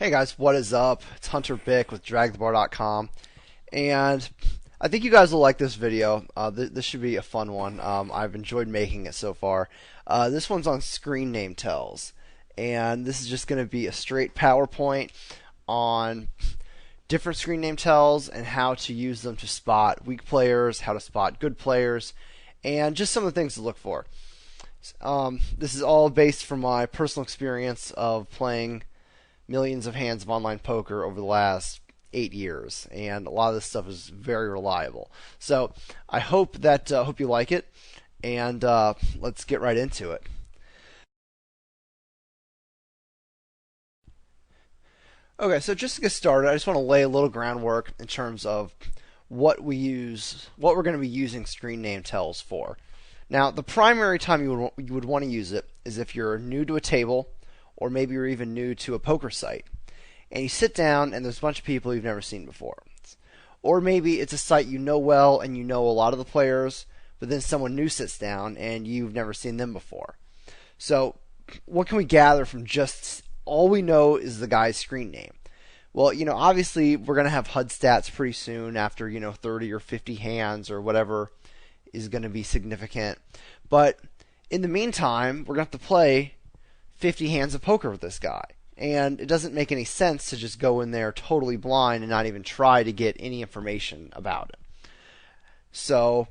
Hey guys, what is up? It's Hunter Bick with DragThe, and I think you guys will like this video. This should be a fun one. I've enjoyed making it so far. This one's on screen name tells, and this is just going to be a straight PowerPoint on different screen name tells and how to use them to spot weak players, how to spot good players, and just some of the things to look for. This is all based from my personal experience of playing millions of hands of online poker over the last 8 years, and a lot of this stuff is very reliable. So I hope you like it, and let's get right into it. Okay, so just to get started, I just want to lay a little groundwork in terms of what we're going to be using screen name tells for. Now, the primary time you would want to use it is if you're new to a table, or maybe you're even new to a poker site, and you sit down and there's a bunch of people you've never seen before. Or maybe it's a site you know well and you know a lot of the players, but then someone new sits down and you've never seen them before. So what can we gather from just all we know is the guy's screen name? Well, obviously we're going to have HUD stats pretty soon after, 30 or 50 hands or whatever is going to be significant. But in the meantime, we're going to have to play 50 hands of poker with this guy. And it doesn't make any sense to just go in there totally blind and not even try to get any information about it. So,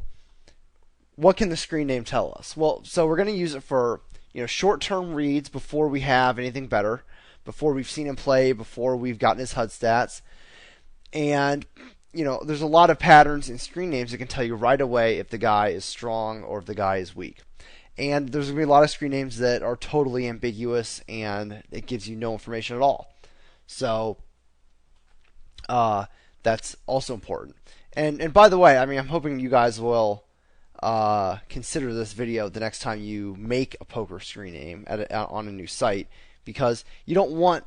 what can the screen name tell us? Well, so we're going to use it for, short-term reads before we have anything better, before we've seen him play, before we've gotten his HUD stats. And, there's a lot of patterns in screen names that can tell you right away if the guy is strong or if the guy is weak. And there's going to be a lot of screen names that are totally ambiguous and it gives you no information at all. So that's also important. And by the way, I'm hoping you guys will consider this video the next time you make a poker screen name on a new site, because you don't want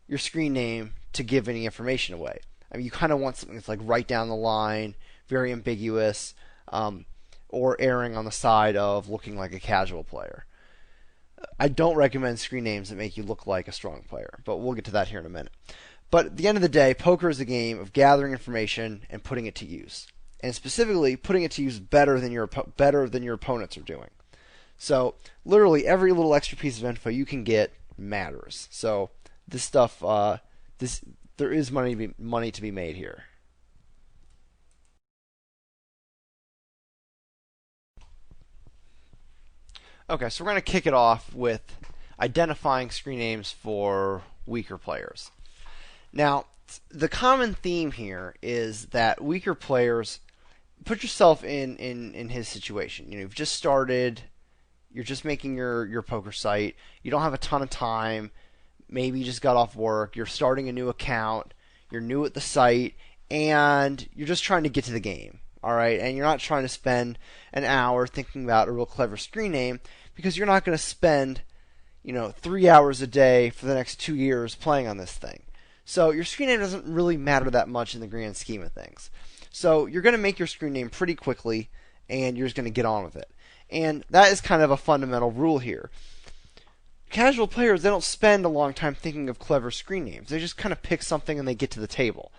your screen name to give any information away. You kind of want something that's like right down the line, very ambiguous, or erring on the side of looking like a casual player. I don't recommend screen names that make you look like a strong player, but we'll get to that here in a minute. But at the end of the day, poker is a game of gathering information and putting it to use, and specifically putting it to use better than your opponents are doing. So literally every little extra piece of info you can get matters. So this stuff, there is money to be made here. Okay, so we're going to kick it off with identifying screen names for weaker players. Now, the common theme here is that weaker players, put yourself in his situation. You've just started, you're just making your poker site, you don't have a ton of time, maybe you just got off work, you're starting a new account, you're new at the site, and you're just trying to get to the game. All right, and you're not trying to spend an hour thinking about a real clever screen name, because you're not going to spend, 3 hours a day for the next 2 years playing on this thing. So your screen name doesn't really matter that much in the grand scheme of things. So you're going to make your screen name pretty quickly, and you're just going to get on with it. And that is kind of a fundamental rule here. Casual players, they don't spend a long time thinking of clever screen names. They just kind of pick something and they get to the table.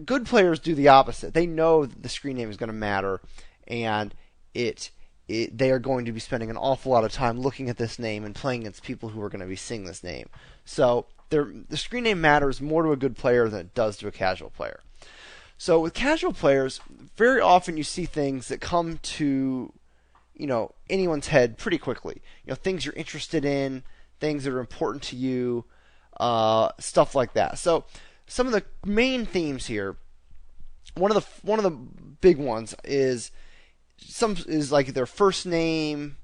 Good players do the opposite. They know that the screen name is going to matter, and they are going to be spending an awful lot of time looking at this name and playing against people who are going to be seeing this name. So the screen name matters more to a good player than it does to a casual player. So with casual players, very often you see things that come to anyone's head pretty quickly. Things you're interested in, things that are important to you, stuff like that. So some of the main themes here, one of the big ones is like their first name,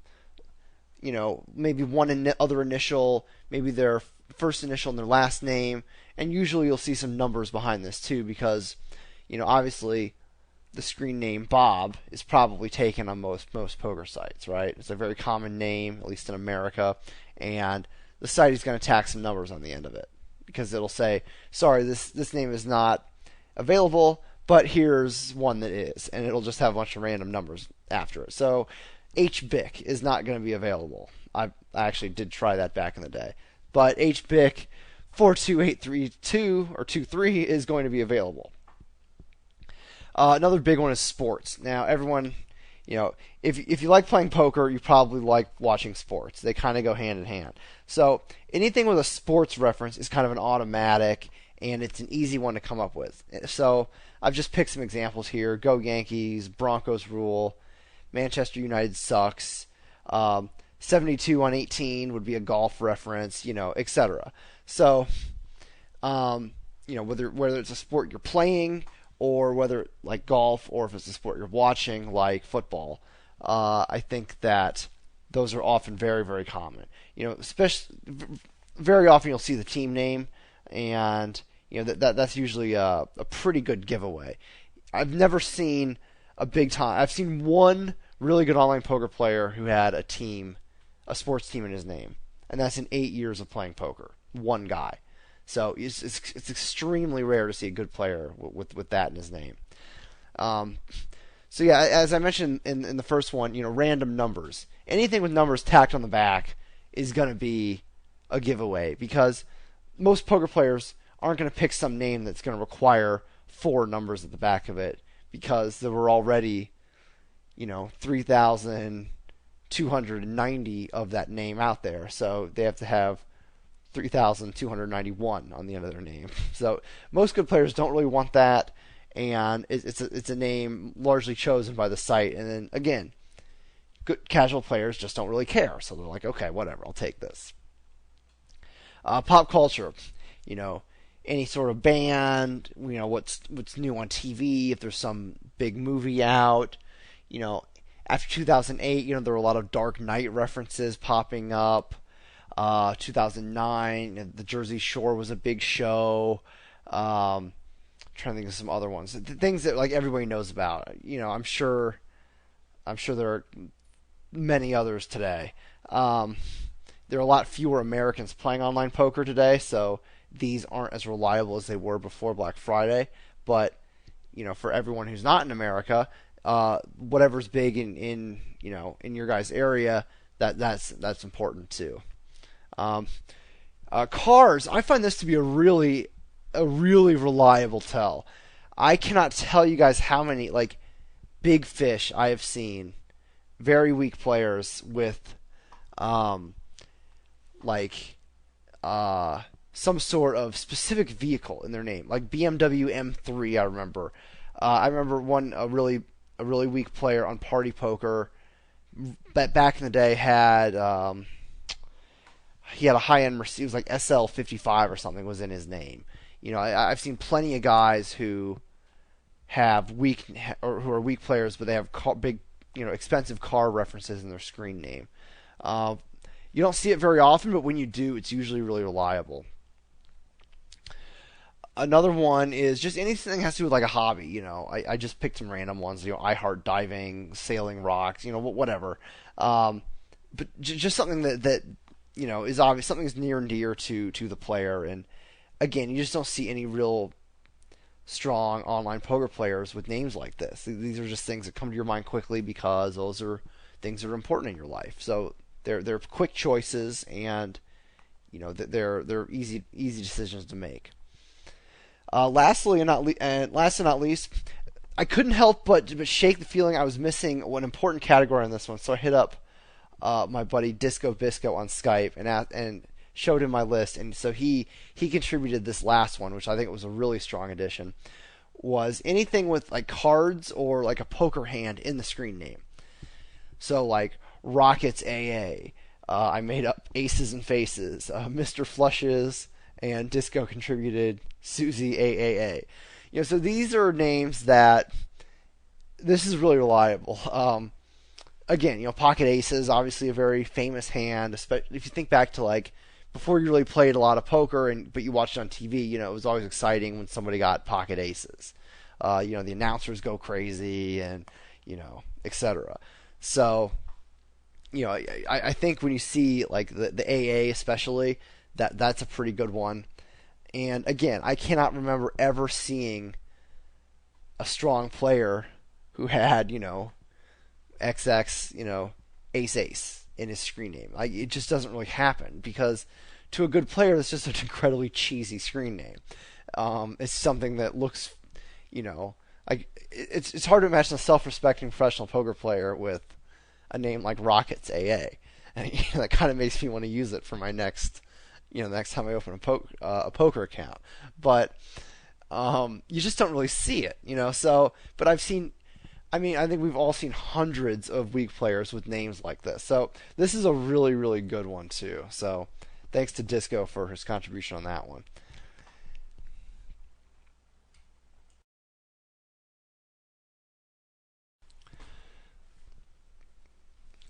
maybe one other initial, maybe their first initial and their last name, and usually you'll see some numbers behind this too, because obviously the screen name Bob is probably taken on most poker sites, right? It's a very common name, at least in America, and the site is going to tack some numbers on the end of it, because it'll say, sorry, this name is not available, but here's one that is, and it'll just have a bunch of random numbers after it. So Bick is not going to be available. I actually did try that back in the day. But Bick 42832 or 23 is going to be available. Another big one is sports. Now, everyone, if you like playing poker, you probably like watching sports. They kind of go hand in hand. So anything with a sports reference is kind of an automatic, and it's an easy one to come up with. So I've just picked some examples here. Go Yankees, Broncos rule, Manchester United sucks, 72 on 18 would be a golf reference, etc. So, whether it's a sport you're playing or whether like golf, or if it's a sport you're watching like football, I think that those are often very, very common. Especially very often you'll see the team name, and that's usually a pretty good giveaway. I've never seen a big time. I've seen one really good online poker player who had a sports team in his name, and that's in 8 years of playing poker. One guy. So it's extremely rare to see a good player with that in his name. So yeah, as I mentioned in the first one, random numbers. Anything with numbers tacked on the back is going to be a giveaway, because most poker players aren't going to pick some name that's going to require 4 numbers at the back of it, because there were already 3,290 of that name out there. So they have to have 3,291 on the end of their name. So most good players don't really want that, and it's a name largely chosen by the site. And then again, good casual players just don't really care, so they're like, okay, whatever, I'll take this. Pop culture, any sort of band, what's new on TV, if there's some big movie out, after 2008, there were a lot of Dark Knight references popping up. 2009, the Jersey Shore was a big show. I'm trying to think of some other ones, things that like everybody knows about. I'm sure there are many others today. There are a lot fewer Americans playing online poker today, so these aren't as reliable as they were before Black Friday. But for everyone who's not in America, whatever's big in your guys' area, that's important too. Cars, I find this to be a really reliable tell. I cannot tell you guys how many big fish I have seen, very weak players with some sort of specific vehicle in their name, like BMW M3. I remember one a really weak player on Party Poker that back in the day had. He had a high-end Mercedes, like SL55 or something was in his name. I've seen plenty of guys who have who are weak players, but they have big, expensive car references in their screen name. You don't see it very often, but when you do, it's usually really reliable. Another one is just anything that has to do with like a hobby. I just picked some random ones. I heart diving, sailing rocks, whatever. But just something that is obvious, something that's near and dear to the player. And again, you just don't see any real strong online poker players with names like this. These are just things that come to your mind quickly because those are things that are important in your life. So they're quick choices, and they're easy decisions to make. Last and not least, I couldn't help but shake the feeling I was missing an important category on this one. So I hit up my buddy Disco Bisco on Skype and showed him my list, and so he contributed this last one, which I think was a really strong addition. Was anything with like cards or like a poker hand in the screen name. So like Rockets AA, I made up Aces and Faces, Mr. Flushes, and Disco contributed Susie AAA. So these are names that this is really reliable. Again, Pocket Aces, obviously a very famous hand, especially if you think back to like before you really played a lot of poker, but you watched it on TV. It was always exciting when somebody got Pocket Aces. The announcers go crazy, and etc. So, I think when you see like the AA especially, that's a pretty good one. And again, I cannot remember ever seeing a strong player who had XX, ace in his screen name. It just doesn't really happen, because to a good player, that's just an incredibly cheesy screen name. It's something that looks, like it's hard to imagine a self-respecting professional poker player with a name like Rockets AA, and that kind of makes me want to use it for my next, the next time I open a poker account. But you just don't really see it, So, but I think we've all seen hundreds of weak players with names like this. So this is a really, really good one too. So thanks to Disco for his contribution on that one.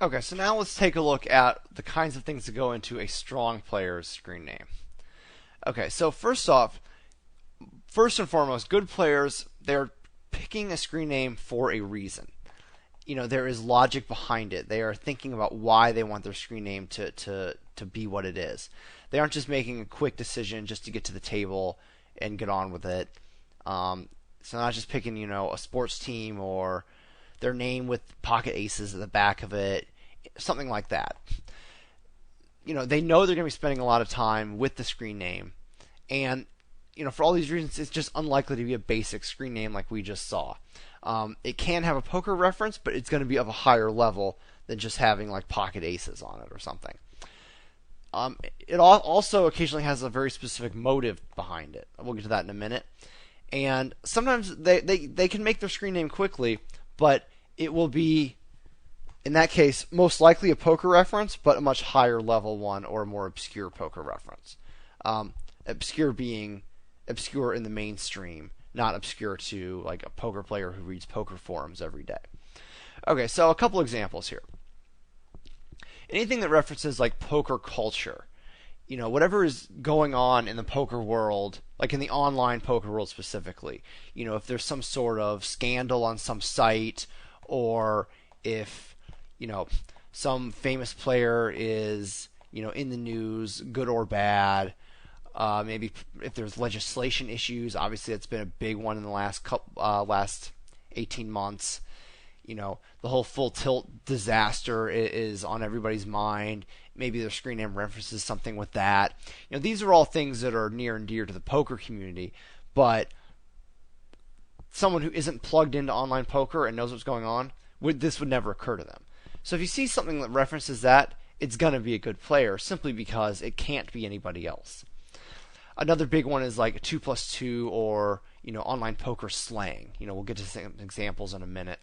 Okay, so now let's take a look at the kinds of things that go into a strong player's screen name. Okay, so first and foremost, good players, they're picking a screen name for a reason. There is logic behind it. They are thinking about why they want their screen name to be what it is. They aren't just making a quick decision just to get to the table and get on with it. So not just picking, a sports team or their name with pocket aces at the back of it, something like that. They know they're going to be spending a lot of time with the screen name, and for all these reasons, it's just unlikely to be a basic screen name like we just saw. It can have a poker reference, but it's going to be of a higher level than just having like pocket aces on it or something. It also occasionally has a very specific motive behind it. We'll get to that in a minute. And sometimes they can make their screen name quickly, but it will be, in that case, most likely a poker reference, but a much higher level one or a more obscure poker reference. Obscure being obscure in the mainstream, not obscure to like a poker player who reads poker forums every day. Okay, so a couple examples here. Anything that references like poker culture, whatever is going on in the poker world, like in the online poker world specifically, if there's some sort of scandal on some site, or if, some famous player is, in the news, good or bad. Maybe if there's legislation issues, obviously that's been a big one in the last 18 months. The whole Full Tilt disaster is on everybody's mind. Maybe their screen name references something with that. These are all things that are near and dear to the poker community, but someone who isn't plugged into online poker and knows what's going on, this would never occur to them. So if you see something that references that, it's going to be a good player simply because it can't be anybody else. Another big one is like 2+2 or online poker slang. We'll get to some examples in a minute.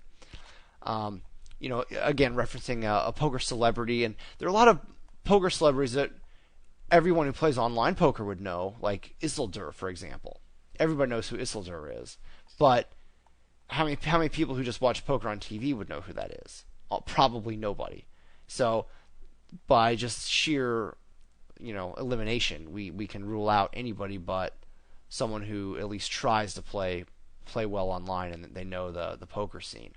Again, referencing a poker celebrity, and there are a lot of poker celebrities that everyone who plays online poker would know, like Isildur, for example. Everybody knows who Isildur is, but how many people who just watch poker on TV would know who that is? Probably nobody. So by just sheer elimination, we can rule out anybody but someone who at least tries to play well online and they know the poker scene.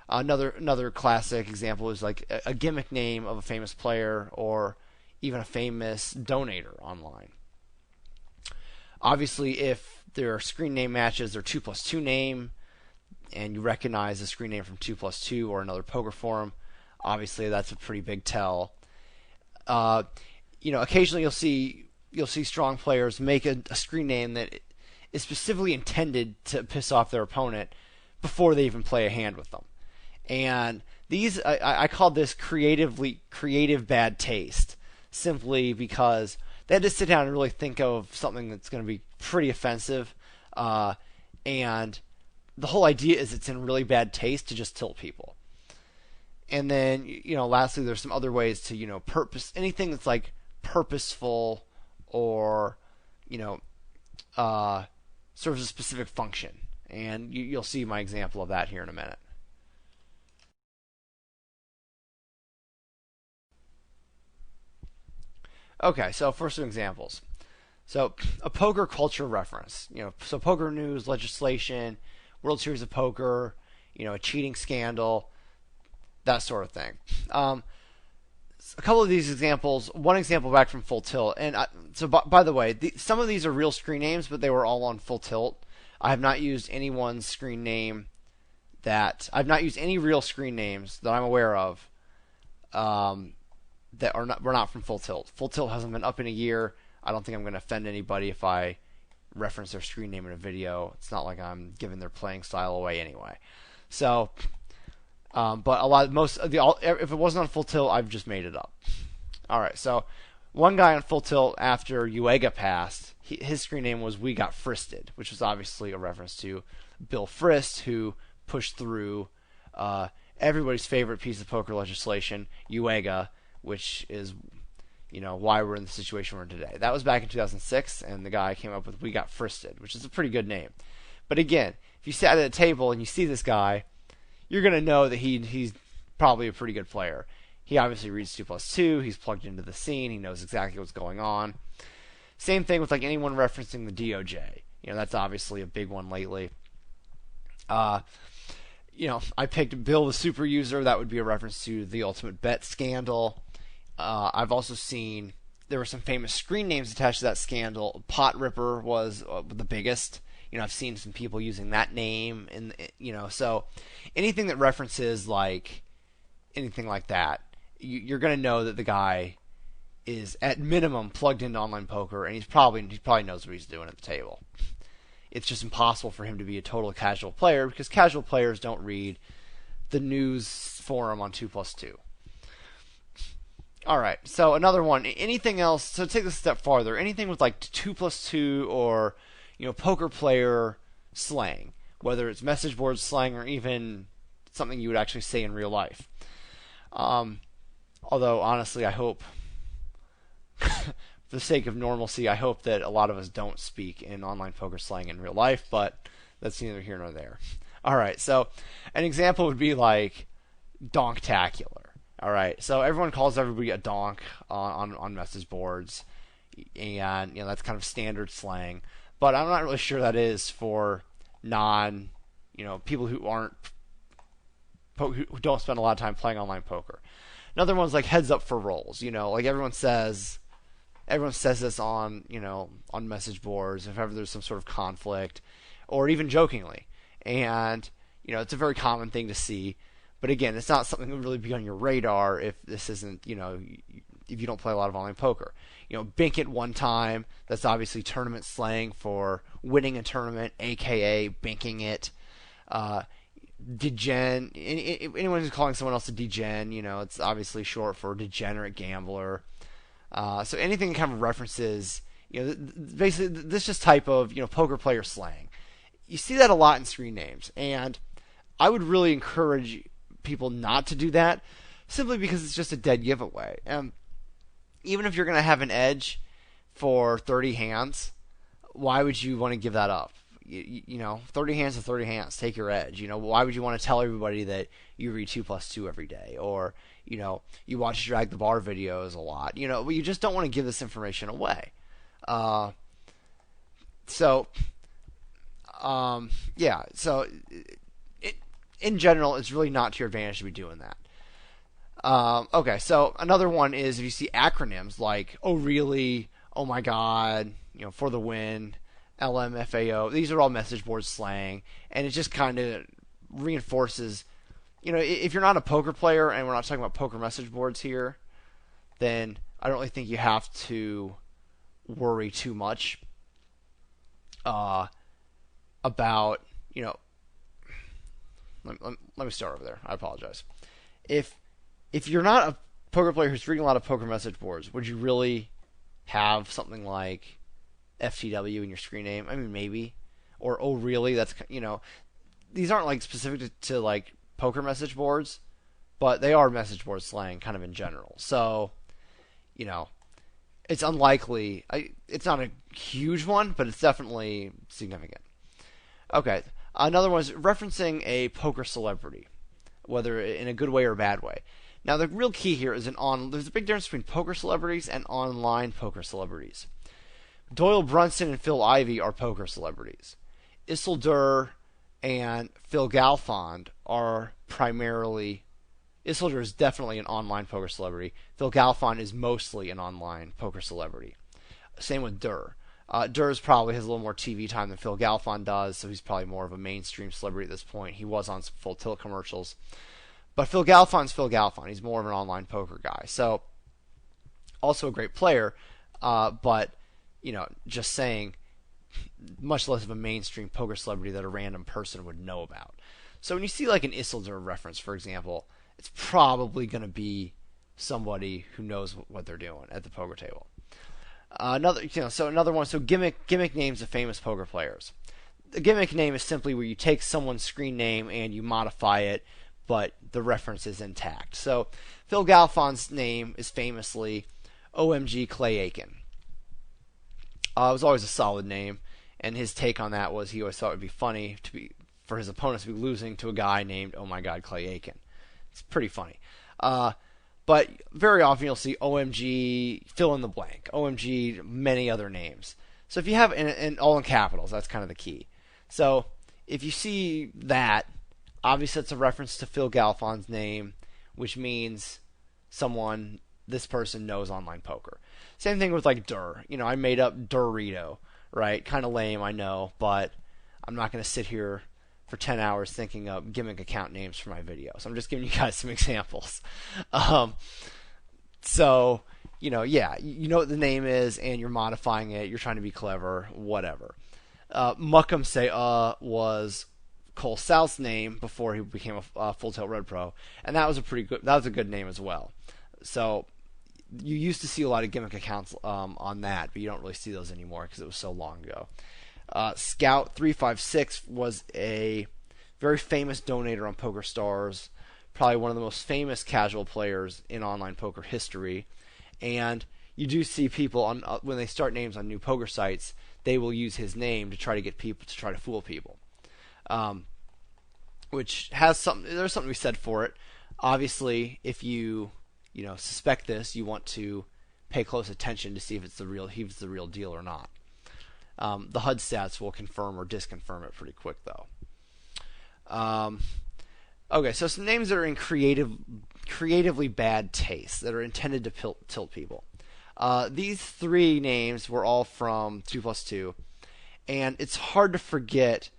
Another classic example is like a gimmick name of a famous player or even a famous donator online. Obviously, if there are screen name matches or 2+2 name, and you recognize the screen name from 2+2 or another poker forum, obviously that's a pretty big tell. Occasionally you'll see strong players make a screen name that is specifically intended to piss off their opponent before they even play a hand with them. And these, I call this creative bad taste, simply because they had to sit down and really think of something that's going to be pretty offensive, and the whole idea is it's in really bad taste to just tilt people. And then, lastly, there's some other ways to, purpose anything that's like purposeful or, serves a specific function. And you'll see my example of that here in a minute. Okay, so for some examples. So, a poker culture reference. So poker news, legislation, World Series of Poker, a cheating scandal, that sort of thing. A couple of these examples, one example back from Full Tilt. And by the way, some of these are real screen names, but they were all on Full Tilt. I have not used anyone's screen name I've not used any real screen names that I'm aware of that are not, we're not from Full Tilt. Full Tilt hasn't been up in a year. I don't think I'm going to offend anybody if I reference their screen name in a video. It's not like I'm giving their playing style away anyway. So, but if it wasn't on Full Tilt, I've just made it up. All right, so one guy on Full Tilt after Uega passed, his screen name was We Got Fristed, which was obviously a reference to Bill Frist, who pushed through everybody's favorite piece of poker legislation, Uega, which is why we're in the situation we're in today. That was back in 2006, and the guy came up with We Got Fristed, which is a pretty good name. But again, if you sat at a table and you see this guy, you're going to know that he's probably a pretty good player. He obviously reads 2+2. He's plugged into the scene. He knows exactly what's going on. Same thing with like anyone referencing the DOJ. That's obviously a big one lately. I picked Bill the Super User. That would be a reference to the Ultimate Bet scandal. I've also seen there were some famous screen names attached to that scandal. Pot Ripper was the biggest. I've seen some people using that name, and so anything that references like anything like that, you're going to know that the guy is at minimum plugged into online poker, and he probably knows what he's doing at the table. It's just impossible for him to be a total casual player because casual players don't read the news forum on 2+2. All right, so another one. Anything else? So take this a step farther. Anything with like 2+2 or poker player slang, whether it's message board slang or even something you would actually say in real life. Although honestly, I hope, for the sake of normalcy, I hope that a lot of us don't speak in online poker slang in real life. But that's neither here nor there. All right, so an example would be like donktacular. All right, so everyone calls everybody a donk on message boards, and that's kind of standard slang. But I'm not really sure that is for people who don't spend a lot of time playing online poker. Another one's like heads up for rolls. Like everyone says this on on message boards if ever there's some sort of conflict, or even jokingly. And it's a very common thing to see. But again, it's not something that would really be on your radar if this isn't, if you don't play a lot of online poker. Bink it one time, that's obviously tournament slang for winning a tournament, aka binking it. Degen, anyone who's calling someone else a degen, it's obviously short for degenerate gambler. So anything that kind of references, basically this just type of, poker player slang. You see that a lot in screen names, and I would really encourage people not to do that, simply because it's just a dead giveaway. Even if you're going to have an edge for 30 hands, why would you want to give that up? 30 hands to 30 hands. Take your edge. Why would you want to tell everybody that you read 2+2 every day, or you watch DragThe videos a lot? You just don't want to give this information away. So in general, it's really not to your advantage to be doing that. Okay, so another one is if you see acronyms like "Oh really," "Oh my god," "For the win," LMFAO. These are all message board slang, and it just kind of reinforces. If you're not a poker player, and we're not talking about poker message boards here, then I don't really think you have to worry too much about Let me start over there. I apologize. If you're not a poker player who's reading a lot of poker message boards, would you really have something like FTW in your screen name? I mean, maybe. Or oh really? That's these aren't like specific to like poker message boards, but they are message board slang kind of in general. So, it's unlikely. It's not a huge one, but it's definitely significant. Okay. Another one is referencing a poker celebrity, whether in a good way or a bad way. Now, the real key here is there's a big difference between poker celebrities and online poker celebrities. Doyle Brunson and Phil Ivey are poker celebrities. Isildur and Phil Galfond are primarily... Isildur is definitely an online poker celebrity. Phil Galfond is mostly an online poker celebrity. Same with Durr. Durz probably has a little more TV time than Phil Galfond does, so he's probably more of a mainstream celebrity at this point. He was on some Full Tilt commercials. But Phil Galfond's Phil Galfond. He's more of an online poker guy. So Also a great player, but just saying, much less of a mainstream poker celebrity that a random person would know about. So when you see like an Isildur reference, for example, it's probably going to be somebody who knows what they're doing at the poker table. Another one. So gimmick names of famous poker players. The gimmick name is simply where you take someone's screen name and you modify it, but the reference is intact. So Phil Galfon's name is famously OMG Clay Aiken. It was always a solid name, and his take on that was he always thought it would be funny for his opponents to be losing to a guy named Oh My God Clay Aiken. It's pretty funny. But very often you'll see OMG fill in the blank, OMG many other names. So if you have and all in capitals, that's kind of the key. So if you see that, obviously it's a reference to Phil Galfon's name, which means this person knows online poker. Same thing with like Dur. I made up Dorito, right? Kind of lame, I know, but I'm not going to sit here for 10 hours thinking of gimmick account names for my videos. I'm just giving you guys some examples. So, yeah, you know what the name is, and you're modifying it. You're trying to be clever, whatever. Muckham Say was Cole South's name before he became a Full Tilt Red Pro, and that was a good name as well. So you used to see a lot of gimmick accounts on that, but you don't really see those anymore because it was so long ago. Scout 356 was a very famous donator on PokerStars, probably one of the most famous casual players in online poker history. And you do see people when they start names on new poker sites, they will use his name to try to get people to try to fool people. Which there's something to be said for it. Obviously, if you suspect this, you want to pay close attention to see if he's the real deal or not. The HUD stats will confirm or disconfirm it pretty quick, though. Okay, so some names that are in creatively bad taste that are intended to tilt people. These three names were all from 2+2, and it's hard to forget.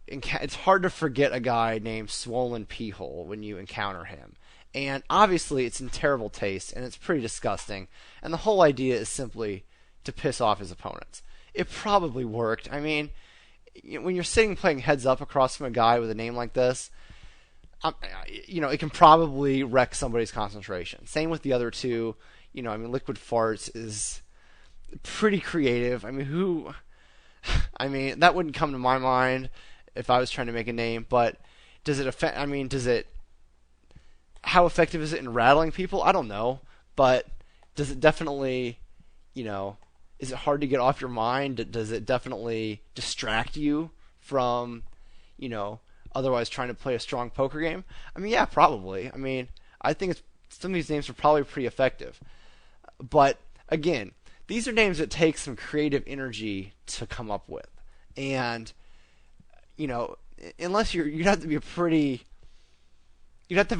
It's hard to forget a guy named Swollen Peehole when you encounter him. And obviously, it's in terrible taste, and it's pretty disgusting. And the whole idea is simply to piss off his opponents. It probably worked. I mean, when you're sitting playing heads up across from a guy with a name like this, it can probably wreck somebody's concentration. Same with the other two. Liquid Farts is pretty creative. I mean, that wouldn't come to my mind if I was trying to make a name, but does it affect, how effective is it in rattling people? I don't know, but does it definitely, is it hard to get off your mind? Does it definitely distract you from, otherwise trying to play a strong poker game? Yeah, probably. I think some of these names are probably pretty effective. But, again, these are names that take some creative energy to come up with. And, unless you'd have to have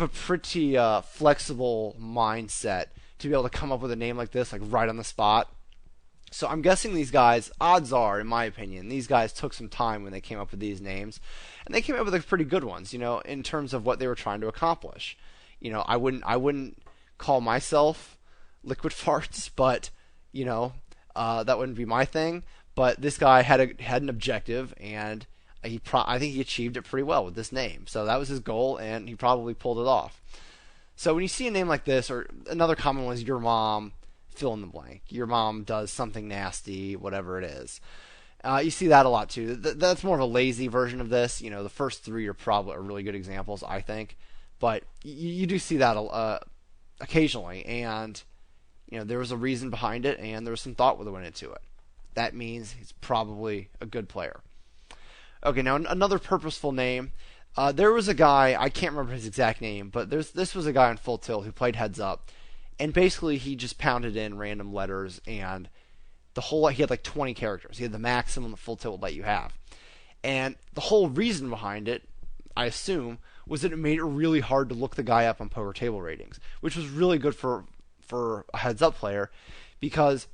a pretty flexible mindset to be able to come up with a name like this, like right on the spot. So I'm guessing these guys, odds are, in my opinion, these guys took some time when they came up with these names, and they came up with pretty good ones, in terms of what they were trying to accomplish. I wouldn't call myself Liquid Farts, but that wouldn't be my thing. But this guy had an objective, and I think he achieved it pretty well with this name. So that was his goal, and he probably pulled it off. So when you see a name like this, or another common one is your mom, fill in the blank. Your mom does something nasty, whatever it is. You see that a lot too. That's more of a lazy version of this. The first three are probably really good examples, I think. But you do see that occasionally, and there was a reason behind it, and there was some thought that went into it. That means he's probably a good player. Okay, now another purposeful name. There was a guy, I can't remember his exact name, but this was a guy on Full Tilt who played heads up, and basically he just pounded in random letters, and he had like 20 characters. He had the maximum the Full Tilt would let you have. And the whole reason behind it, I assume, was that it made it really hard to look the guy up on poker table ratings, which was really good for a heads up player, because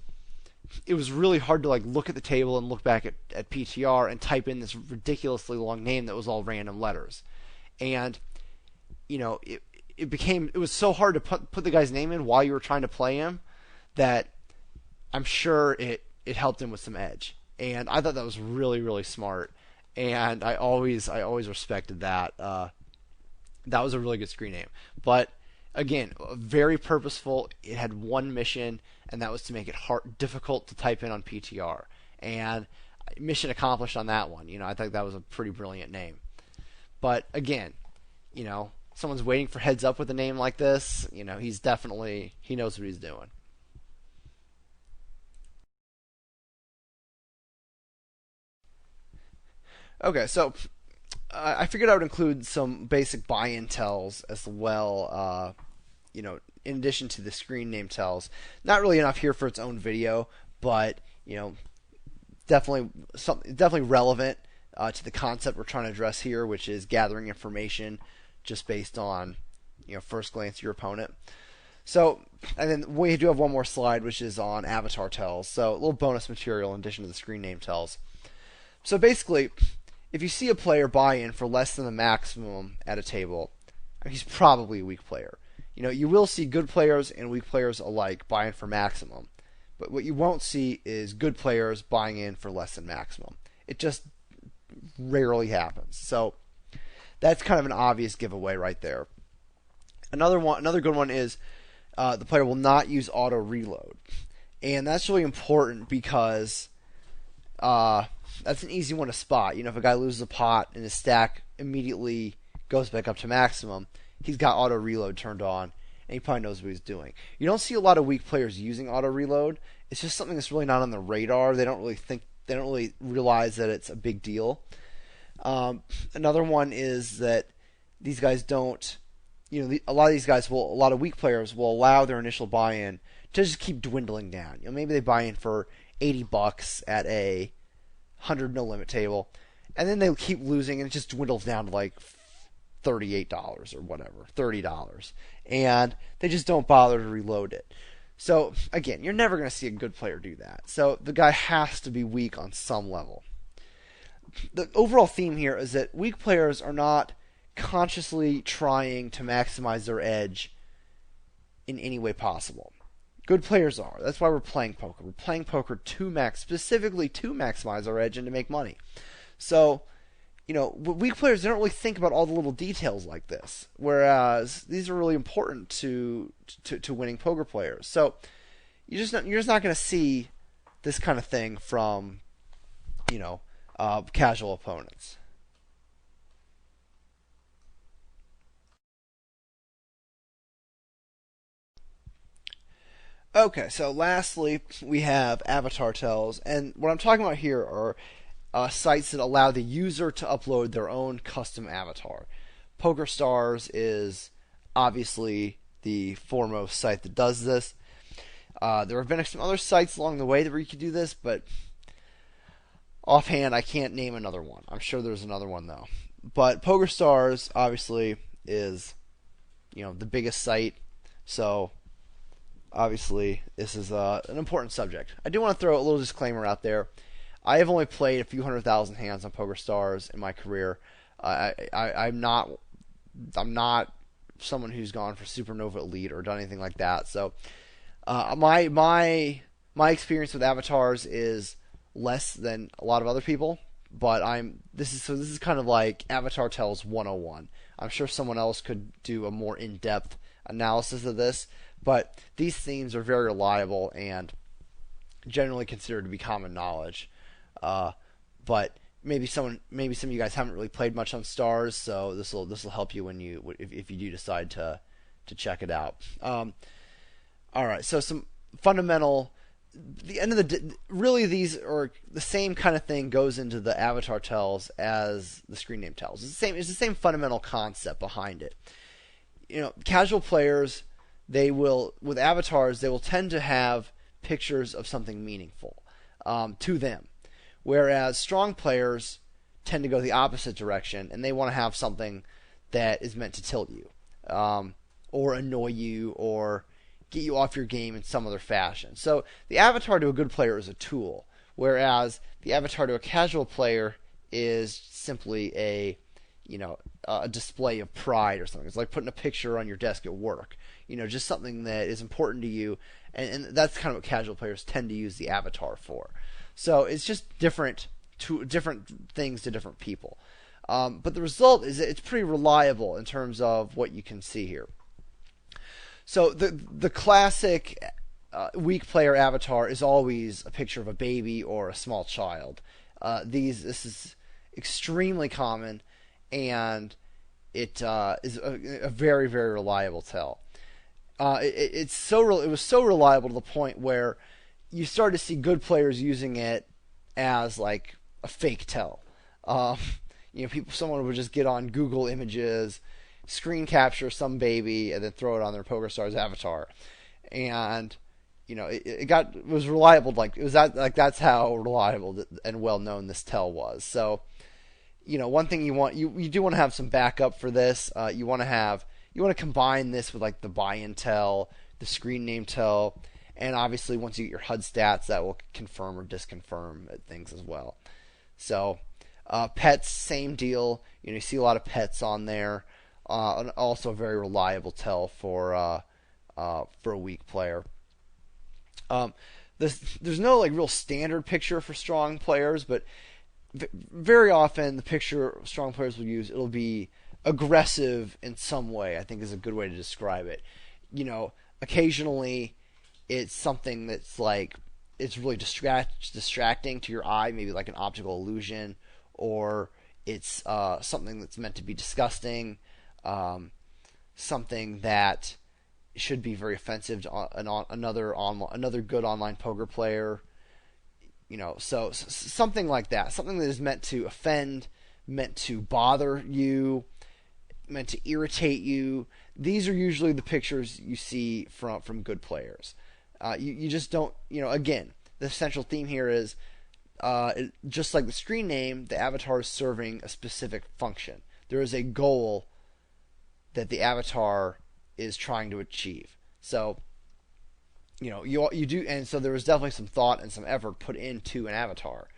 it was really hard to look at the table and look back at PTR and type in this ridiculously long name that was all random letters. And it was so hard to put the guy's name in while you were trying to play him that I'm sure it helped him with some edge. And I thought that was really, really smart. And I always respected that. That was a really good screen name. But again, very purposeful. It had one mission, and that was to make it difficult to type in on PTR. And mission accomplished on that one. I think that was a pretty brilliant name. But again, someone's waiting for heads up with a name like this. He knows what he's doing. Okay, so I figured I would include some basic buy-in tells as well. In addition to the screen name tells, not really enough here for its own video, but definitely relevant to the concept we're trying to address here, which is gathering information just based on first glance at your opponent. So, and then we do have one more slide, which is on avatar tells. So, a little bonus material in addition to the screen name tells. So basically, if you see a player buy in for less than the maximum at a table, he's probably a weak player. You will see good players and weak players alike buy in for maximum. But what you won't see is good players buying in for less than maximum. It just rarely happens. So that's kind of an obvious giveaway right there. Another good one is the player will not use auto reload. And that's really important because that's an easy one to spot. If a guy loses a pot and his stack immediately goes back up to maximum, he's got auto reload turned on, and he probably knows what he's doing. You don't see a lot of weak players using auto reload. It's just something that's really not on the radar. They don't really realize that it's a big deal. Another one is that these guys don't. A lot of weak players will allow their initial buy-in to just keep dwindling down. Maybe they buy in for $80 at a 100 no limit table, and then they'll keep losing, and it just dwindles down to like $38 or whatever, $30, and they just don't bother to reload it. So again, you're never going to see a good player do that. So the guy has to be weak on some level. The overall theme here is that weak players are not consciously trying to maximize their edge in any way possible. Good players are. That's why we're playing poker. We're playing poker specifically to maximize our edge and to make money. So, weak players, they don't really think about all the little details like this. Whereas these are really important to winning poker players. So you're just not going to see this kind of thing from casual opponents. Okay, so lastly, we have avatar tells, and what I'm talking about here are sites that allow the user to upload their own custom avatar. PokerStars is obviously the foremost site that does this. There have been some other sites along the way that where you could do this, but offhand, I can't name another one. I'm sure there's another one though. But PokerStars obviously is, the biggest site, so obviously this is an important subject. I do want to throw a little disclaimer out there. I have only played a few 100,000 hands on PokerStars in my career. I'm not someone who's gone for Supernova Elite or done anything like that. So my experience with avatars is less than a lot of other people. But this is kind of like Avatar Tells 101. I'm sure someone else could do a more in-depth analysis of this, but these themes are very reliable and generally considered to be common knowledge. But maybe some of you guys haven't really played much on stars, so this will help you if you do decide to check it out. All right, so some fundamental. The end of really these are the same kind of thing goes into the avatar tells as the screen name tells. It's the same fundamental concept behind it. Casual players, with avatars, they will tend to have pictures of something meaningful to them, whereas strong players tend to go the opposite direction, and they want to have something that is meant to tilt you, or annoy you, or get you off your game in some other fashion. So the avatar to a good player is a tool, whereas the avatar to a casual player is simply a a display of pride or something. It's like putting a picture on your desk at work. Just something that is important to you, and that's kind of what casual players tend to use the avatar for. So it's just different things to different people. But the result is that it's pretty reliable in terms of what you can see here. So the classic weak player avatar is always a picture of a baby or a small child. This is extremely common, and it is a very, very reliable tell. It was so reliable to the point where you start to see good players using it as like a fake tell. Someone would just get on Google Images, screen capture some baby, and then throw it on their PokerStars avatar, and it was reliable. That's how reliable and well known this tell was. So, one thing you do want to have some backup for this. You want to combine this with like the buy-in tell, the screen name tell, and obviously once you get your HUD stats, that will confirm or disconfirm things as well. So, pets, same deal. You see a lot of pets on there. And also a very reliable tell for a weak player. There's no like real standard picture for strong players, but very often the picture strong players will use, it'll be aggressive in some way, I think is a good way to describe it. Occasionally it's something that's like, it's really distracting to your eye, maybe like an optical illusion, or it's something that's meant to be disgusting, something that should be very offensive to another good online poker player. So something like that, something that is meant to offend, meant to bother you, meant to irritate you. These are usually the pictures you see from good players. You just don't, again, the central theme here is, just like the screen name, the avatar is serving a specific function. There is a goal that the avatar is trying to achieve. So, you do, and so there was definitely some thought and some effort put into an avatar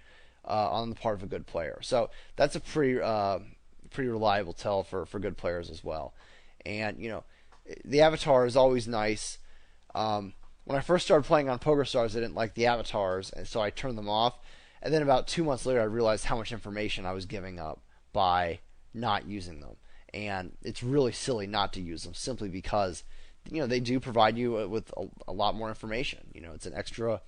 on the part of a good player. So that's a pretty reliable tell for good players as well. And the avatar is always nice. When I first started playing on PokerStars, I didn't like the avatars, and so I turned them off. And then about 2 months later, I realized how much information I was giving up by not using them. And it's really silly not to use them, simply because they do provide you with a lot more information. It's an extra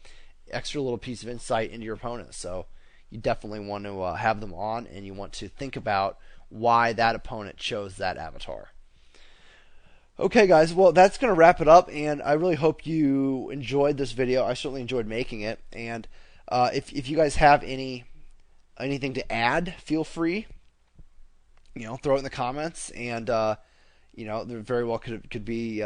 little piece of insight into your opponent. So you definitely want to have them on, and you want to think about why that opponent chose that avatar. Okay, guys, well, that's going to wrap it up, and I really hope you enjoyed this video. I certainly enjoyed making it, and if you guys have anything to add, feel free. Throw it in the comments, and there very well could be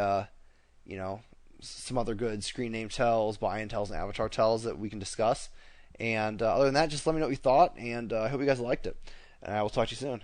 some other good screen name tells, buy-in tells, and avatar tells that we can discuss. And other than that, just let me know what you thought, and I hope you guys liked it. And I will talk to you soon.